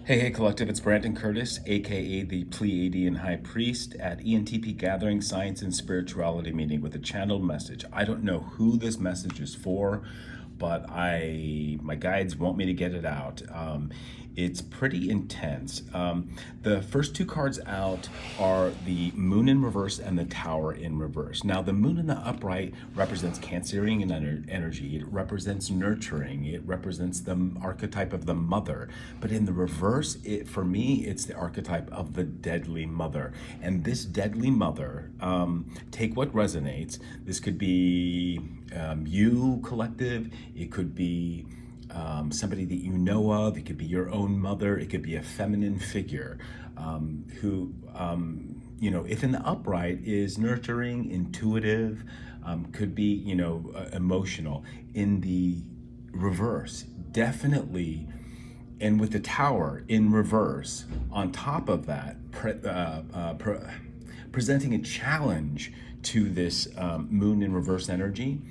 Hey, Collective, it's Brandon Curtis, aka the Pleiadian High Priest at Entpgathering Science and Spirituality meeting with a channeled message. I don't know who this message is for, but my guides want me to get it out. It's pretty intense. The first two cards out are the Moon in reverse and the Tower in reverse. Now, the Moon in the upright represents Cancerian energy. It represents nurturing. It represents the archetype of the mother. But in the reverse, for me, it's the archetype of the deadly mother. And this deadly mother, take what resonates. This could be you, Collective. It could be somebody that you know of. It could be your own mother. It could be a feminine figure who, if in the upright is nurturing, intuitive, could be, emotional. In the reverse, definitely, and with the Tower in reverse, on top of that, presenting a challenge to this Moon in reverse energy.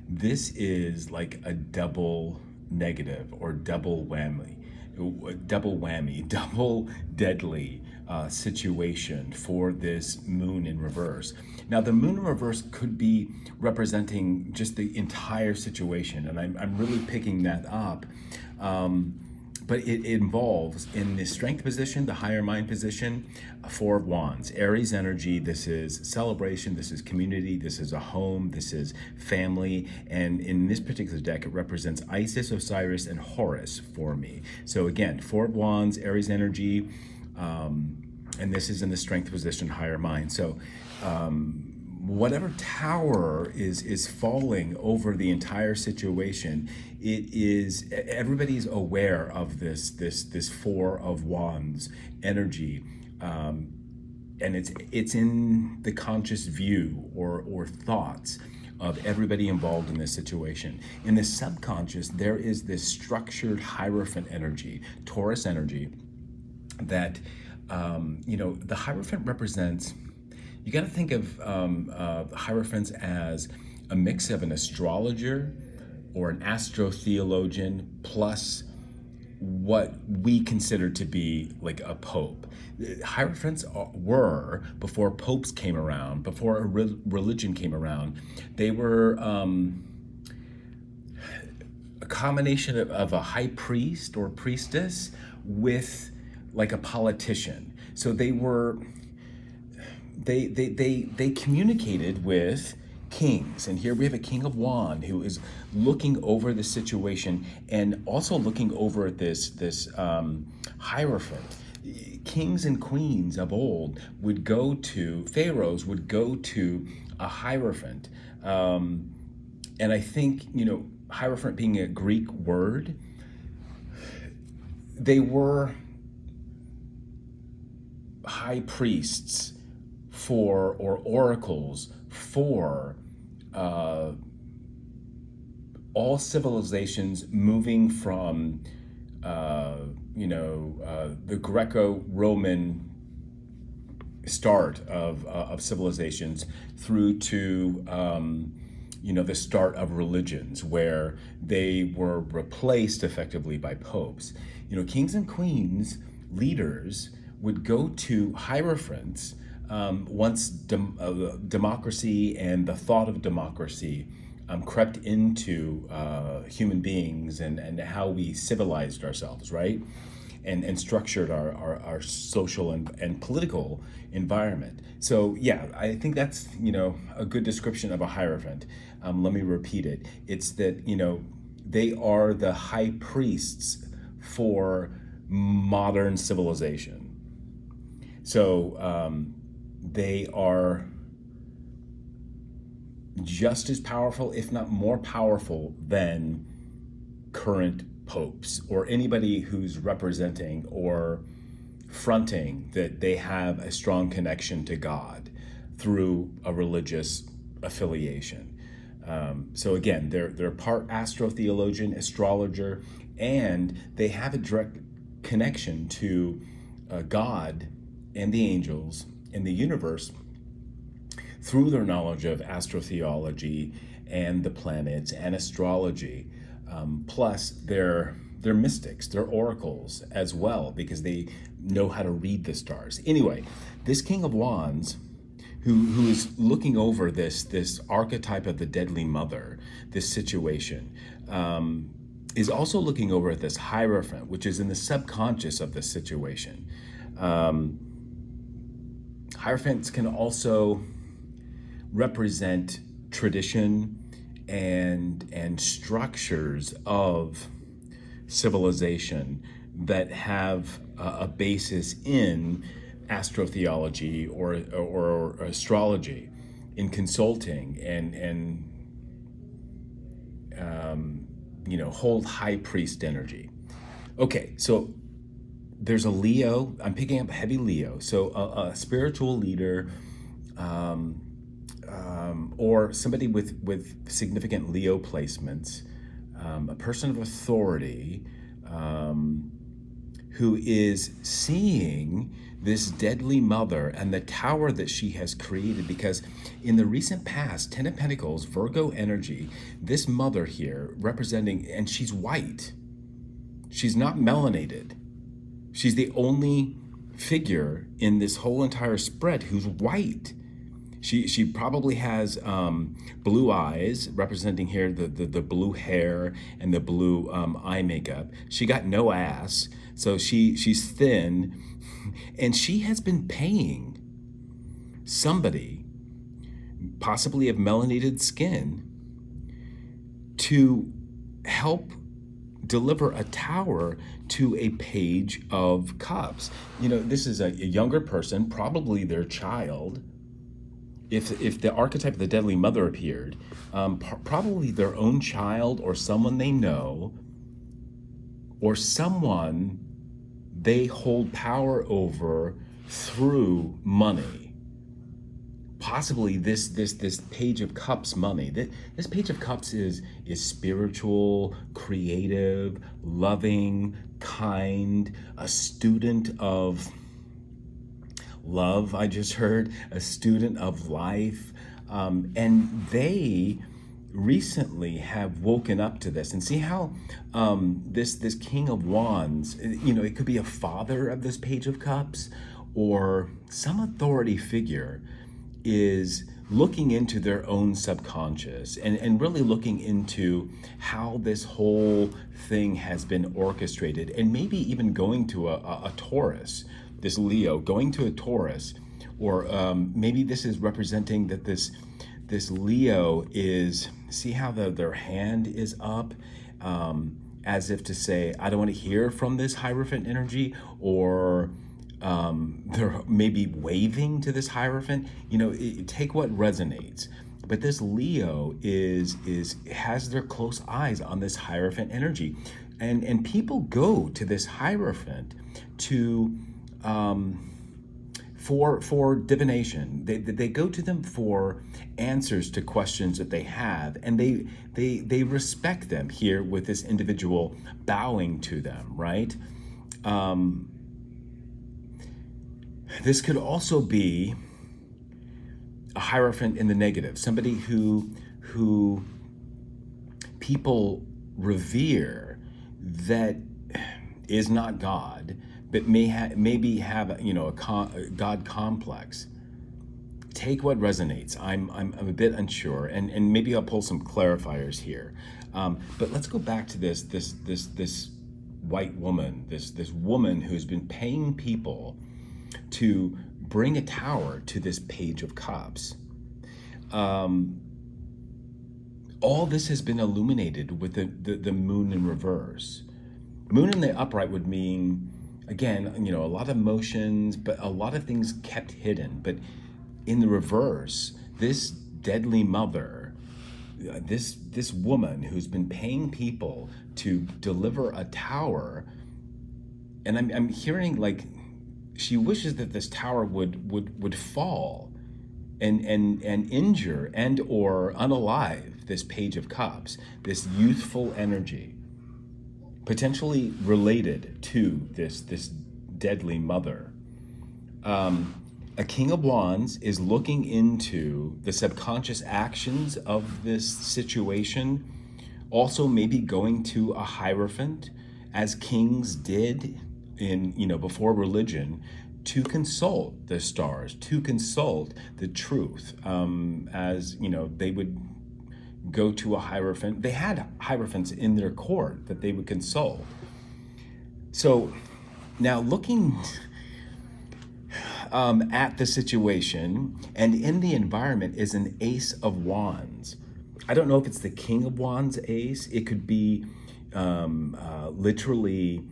This is like a double negative or double deadly situation for this Moon in reverse. Now, the Moon in reverse could be representing just the entire situation, and I'm really picking that up. But it involves, in the strength position, the higher mind position, Four of Wands, Aries energy. This is celebration, this is community, this is a home, this is family. And in this particular deck, it represents Isis, Osiris, and Horus for me. So again, Four of Wands, Aries energy, and this is in the strength position, higher mind. So whatever tower is falling over the entire situation, everybody's aware of this Four of Wands energy, and it's in the conscious view or thoughts of everybody involved in this situation. In the subconscious, there is this structured Hierophant energy, Taurus energy, that the Hierophant represents. You got to think of Hierophants as a mix of an astrologer or an astrotheologian plus what we consider to be like a pope. Hierophants were, before popes came around, before a religion came around, they were a combination of a high priest or priestess with like a politician. So they were... They communicated with kings, and here we have a King of Wands who is looking over the situation and also looking over this Hierophant. Kings and queens of old would go to pharaohs, would go to a Hierophant, and I think Hierophant being a Greek word, they were high priests for, or oracles for, all civilizations moving from the Greco-Roman start of civilizations through to the start of religions, where they were replaced effectively by popes. Kings and queens, leaders, would go to Hierophants once democracy and the thought of democracy crept into human beings and how we civilized ourselves, right? And structured our social and political environment. So yeah, I think that's, a good description of a Hierophant. Let me repeat it. It's that, they are the high priests for modern civilization. So they are just as powerful, if not more powerful, than current popes or anybody who's representing or fronting that they have a strong connection to God through a religious affiliation. So again, they're part astrotheologian, astrologer, and they have a direct connection to God and the angels in the universe through their knowledge of astrotheology and the planets and astrology. Plus, they're they're mystics, they're oracles as well, because they know how to read the stars. Anyway, this King of Wands, who is looking over this archetype of the deadly mother, this situation, is also looking over at this Hierophant, which is in the subconscious of this situation. Hierophants can also represent tradition and structures of civilization that have a basis in astrotheology or astrology, in consulting, and hold high priest energy. Okay, so there's a Leo. I'm picking up heavy Leo. So a spiritual leader, or somebody with significant Leo placements, a person of authority, who is seeing this deadly mother and the tower that she has created. Because in the recent past, 10 of Pentacles, Virgo energy, this mother here representing, and she's white. She's not melanated. She's the only figure in this whole entire spread who's white. She probably has blue eyes, representing here the blue hair and the blue eye makeup. She got no ass, so she's thin, and she has been paying somebody, possibly of melanated skin, to help deliver a tower to a Page of Cups. This is a younger person, probably their child. If the archetype of the deadly mother appeared, probably their own child, or someone they know, or someone they hold power over through money. Possibly this Page of Cups money. This Page of Cups is spiritual, creative, loving, kind, a student of love. I just heard a student of life, and they recently have woken up to this. And see how this King of Wands, it could be a father of this Page of Cups, or some authority figure is looking into their own subconscious and really looking into how this whole thing has been orchestrated, and maybe even going to a Taurus, this Leo going to a Taurus, or maybe this is representing that this Leo is, see how their hand is up, as if to say, I don't want to hear from this Hierophant energy, or they're maybe waving to this Hierophant. Take what resonates. But this Leo has their close eyes on this Hierophant energy, and people go to this Hierophant to for divination. They go to them for answers to questions that they have, and they respect them here with this individual bowing to them, right? This could also be a Hierophant in the negative, somebody who people revere that is not God, but maybe have a God complex. Take what resonates. I'm a bit unsure, and maybe I'll pull some clarifiers here. But let's go back to this white woman, this woman who's been paying people to bring a tower to this Page of Cups. All this has been illuminated with the moon in reverse. Moon in the upright would mean, again, a lot of emotions, but a lot of things kept hidden. But in the reverse, this deadly mother, this woman who's been paying people to deliver a tower, and I'm hearing like she wishes that this tower would fall and injure and or unalive this Page of Cups, this youthful energy, potentially related to this deadly mother. A King of Wands is looking into the subconscious actions of this situation, also maybe going to a Hierophant as kings did in, before religion, to consult the stars, to consult the truth. As they would go to a hierophant. They had hierophants in their court that they would consult. So now looking at the situation, and in the environment is an Ace of Wands. I don't know if it's the King of Wands ace. It could be literally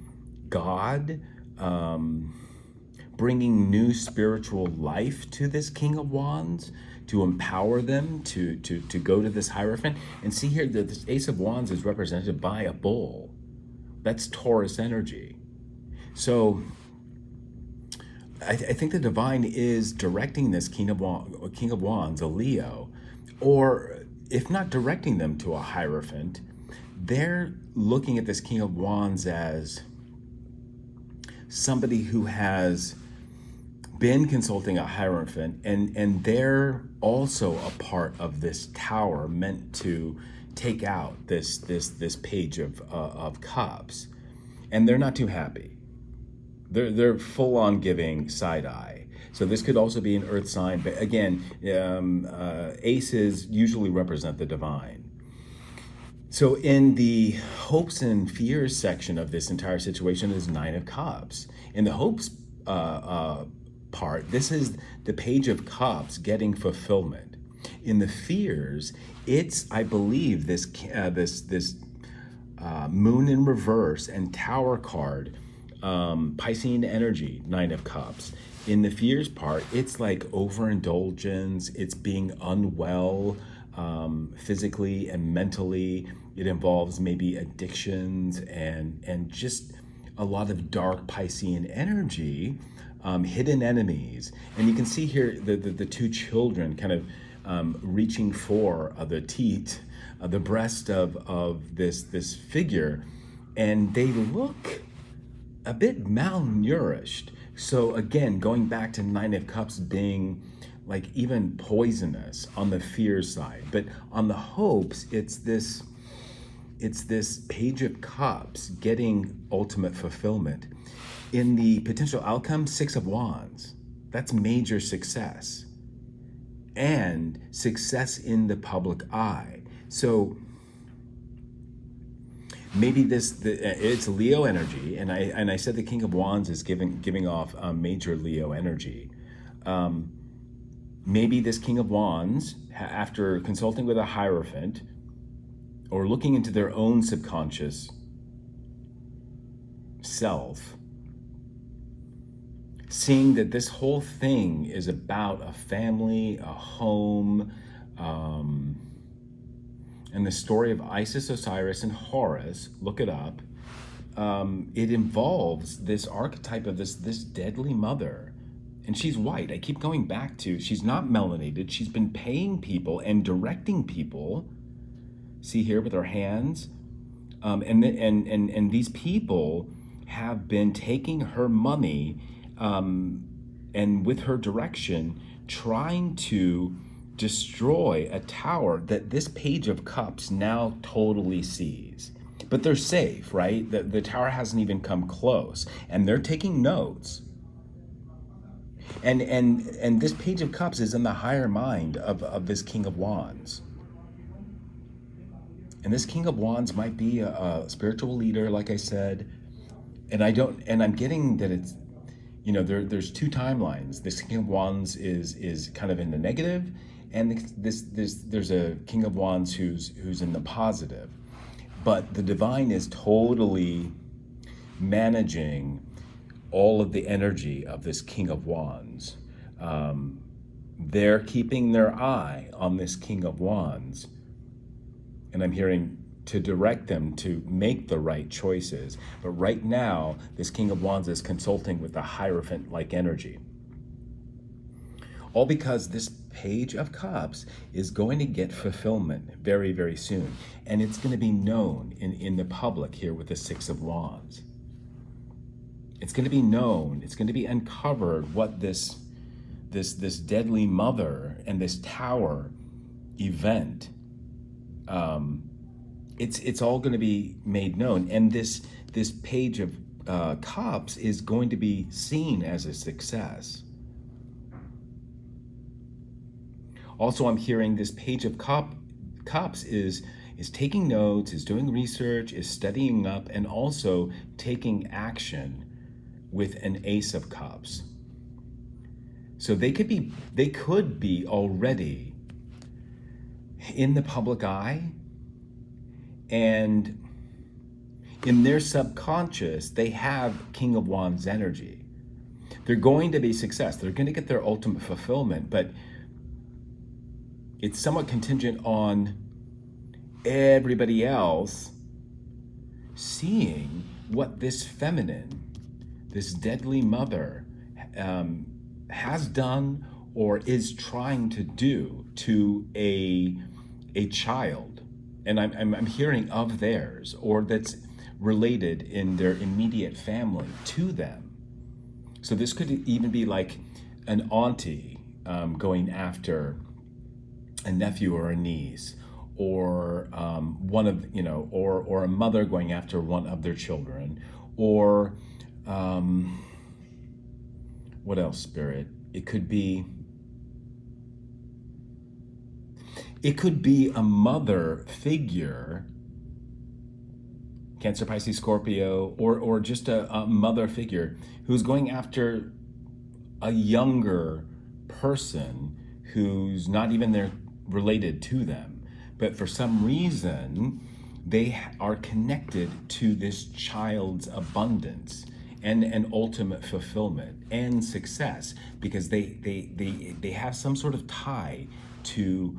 God bringing new spiritual life to this King of Wands, to empower them to go to this Hierophant. And see here that this Ace of Wands is represented by a bull. That's Taurus energy. So I think the divine is directing this King of Wands, a Leo, or if not directing them to a Hierophant, they're looking at this King of Wands as somebody who has been consulting a Hierophant, and they're also a part of this tower meant to take out this Page of Cups, and they're not too happy. They're full on giving side eye. So this could also be an earth sign, but again, aces usually represent the divine. So in the hopes and fears section of this entire situation is Nine of Cups. In the hopes part, this is the Page of Cups getting fulfillment. In the fears, it's, I believe, this Moon in reverse and Tower card, Piscean energy, Nine of Cups. In the fears part, it's like overindulgence, it's being unwell physically and mentally. It involves maybe addictions and just a lot of dark Piscean energy, hidden enemies. And you can see here the two children kind of reaching for the teat, the breast of this figure, and they look a bit malnourished. So again, going back to Nine of Cups being like even poisonous on the fear side, but on the hopes, it's this Page of Cups getting ultimate fulfillment. In the potential outcome, Six of Wands, that's major success and success in the public eye. So maybe it's Leo energy, and I said the King of Wands is giving off major Leo energy. Maybe this King of Wands, after consulting with a Hierophant or looking into their own subconscious self, seeing that this whole thing is about a family, a home, and the story of Isis, Osiris, and Horus, look it up. It involves this archetype of this deadly mother. And she's white. I keep going back to, she's not melanated. She's been paying people and directing people. See here with her hands. And these people have been taking her money and with her direction, trying to destroy a tower that this Page of Cups now totally sees. But they're safe, right? The tower hasn't even come close, and they're taking notes. And this Page of Cups is in the higher mind of this King of Wands. And this King of Wands might be a spiritual leader, like I said. And I'm getting that it's, there's two timelines. This King of Wands is kind of in the negative, and there's a King of Wands who's in the positive. But the divine is totally managing all of the energy of this King of Wands. They're keeping their eye on this King of Wands. And I'm hearing to direct them to make the right choices. But right now, this King of Wands is consulting with the Hierophant-like energy. All because this Page of Cups is going to get fulfillment very, very soon. And it's going to be known in the public here with the Six of Wands. It's going to be known, it's going to be uncovered what this deadly mother and this tower event, it's all going to be made known. And this this Page of Cups is going to be seen as a success. Also, I'm hearing this Page of Cups is taking notes, is doing research, is studying up, and also taking action with an Ace of Cups. So they could be already in the public eye, and in their subconscious, they have King of Wands energy. They're going to be success. They're going to get their ultimate fulfillment, but it's somewhat contingent on everybody else seeing what this feminine, this deadly mother, has done or is trying to do to a child, and I'm hearing of theirs, or that's related in their immediate family to them. So this could even be like an auntie going after a nephew or a niece, or one of, or a mother going after one of their children, or what else, Spirit? It could be a mother figure, Cancer, Pisces, Scorpio, or just a mother figure who's going after a younger person who's not even there related to them, but for some reason they are connected to this child's abundance and ultimate fulfillment and success, because they have some sort of tie to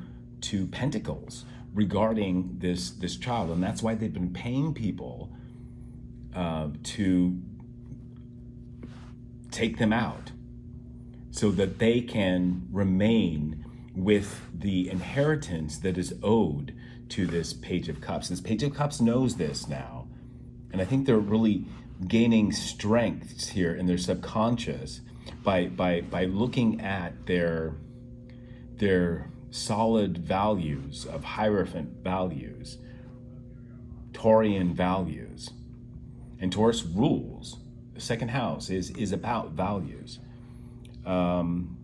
Pentacles regarding this child, and that's why they've been paying people to take them out so that they can remain with the inheritance that is owed to this Page of Cups. This Page of Cups knows this now, and I think they're really gaining strengths here in their subconscious by looking at their solid values of Hierophant values, Taurian values, and Taurus rules. The second house is about values. And